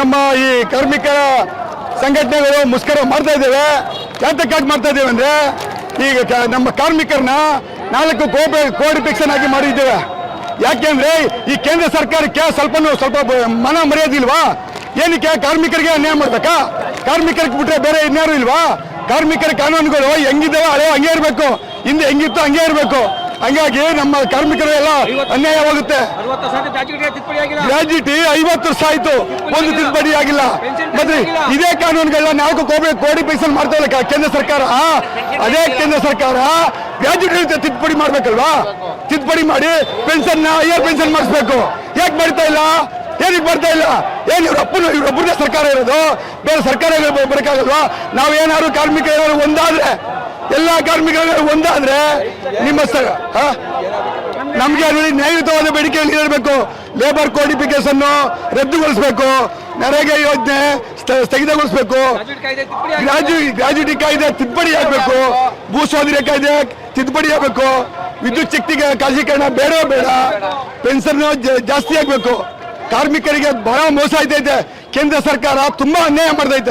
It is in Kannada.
ನಮ್ಮ ಈ ಕಾರ್ಮಿಕರ ಸಂಘಟನೆಗಳು ಮುಷ್ಕರ ಮಾಡ್ತಾ ಇದ್ದೇವೆ. ಯಾತಕ್ಕಾಗಿ ಮಾಡ್ತಾ ಇದ್ದೇವೆ ಅಂದ್ರೆ ಈಗ ನಮ್ಮ ಕಾರ್ಮಿಕರನ್ನ 4 ಕೋಟಿ ಪೆನ್ಷನ್ ಆಗಿ ಮಾಡಿದ್ದೇವೆ. ಯಾಕೆಂದ್ರೆ ಈ ಕೇಂದ್ರ ಸರ್ಕಾರಕ್ಕೆ ಸ್ವಲ್ಪ ಮನ ಮರ್ಯಾದಿಲ್ವಾ? ಏನಕ್ಕೆ ಕಾರ್ಮಿಕರಿಗೆ ಅನ್ಯಾಯ ಮಾಡ್ಬೇಕಾ? ಕಾರ್ಮಿಕರಿಗೆ ಬಿಟ್ರೆ ಬೇರೆ ಇನ್ಯಾರು ಇಲ್ವಾ? ಕಾರ್ಮಿಕರ ಕಾನೂನುಗಳು ಹೆಂಗಿದ್ದಾವೆ ಹಳೆ ಹಂಗೆ ಇರಬೇಕು, ಹಿಂದೆ ಹೆಂಗಿತ್ತು ಹಂಗೆ ಇರಬೇಕು. ಹಂಗಾಗಿ ನಮ್ಮ ಕಾರ್ಮಿಕರೆಲ್ಲ ಅನ್ಯಾಯವಾಗುತ್ತೆ. ಗ್ರಾಜ್ಯುಟಿ 50 ವರ್ಷ ಆಯ್ತು, ಒಂದು ತಿದ್ದುಪಡಿ ಆಗಿಲ್ಲ. ಮತ್ತೆ ಇದೇ ಕಾನೂನುಗಳನ್ನ 4 ಕೋಟಿ ಪೆನ್ಷನ್ ಮಾಡ್ತಾ ಇಲ್ಲ ಕೇಂದ್ರ ಸರ್ಕಾರ. ಅದೇ ಕೇಂದ್ರ ಸರ್ಕಾರ ಗ್ರಾಜ್ಯುಟಿ ತಿದ್ದುಪಡಿ ಮಾಡ್ಬೇಕಲ್ವಾ? ತಿದ್ದುಪಡಿ ಮಾಡಿ ಪೆನ್ಷನ್ ಇಯರ್ ಪೆನ್ಷನ್ ಮಾಡಿಸ್ಬೇಕು. ಯಾಕೆ ಮಾಡ್ತಾ ಇಲ್ಲ? ಏನಕ್ಕೆ ಬರ್ತಾ ಇಲ್ಲ? ಏನು ಇವ್ರೊಬ್ಬರದೇ ಸರ್ಕಾರ ಇರೋದು, ಬೇರೆ ಸರ್ಕಾರ ಬರಕ್ಕಾಗಲ್ವಾ? ನಾವೇನಾದ್ರು ಕಾರ್ಮಿಕರು ಒಂದಾದ್ರೆ, ಎಲ್ಲ ಕಾರ್ಮಿಕರು ಒಂದಾದ್ರೆ ನಿಮ್ಮ ನಮ್ಗೆ ನ್ಯಾಯಯುತವಾದ ಬೇಡಿಕೆ ಇರಬೇಕು. ಲೇಬರ್ ಕೋಡಿಫಿಕೇಶನ್ ರದ್ದುಗೊಳಿಸಬೇಕು, ನರೇಗಾ ಯೋಜನೆ ಸ್ಥಗಿತಗೊಳಿಸಬೇಕು, ಗ್ರಾಜ್ಯುಟಿ ಕಾಯ್ದೆ ತಿದ್ದುಪಡಿ ಆಗಬೇಕು, ಭೂ ಸ್ವಾಧೀನ ಕಾಯ್ದೆ ತಿದ್ದುಪಡಿ ಆಗಬೇಕು, ವಿದ್ಯುತ್ ಶಕ್ತಿ ಖಾಸಗೀಕರಣ ಬೇಡ, ಪೆನ್ಷನ್ ಜಾಸ್ತಿ ಆಗಬೇಕು. ಕಾರ್ಮಿಕರಿಗೆ ಬಹಳ ಮೋಸ ಆಯ್ತೈತೆ. ಕೇಂದ್ರ ಸರ್ಕಾರ ತುಂಬಾ ಅನ್ಯಾಯ ಮಾಡ್ತೈತೆ.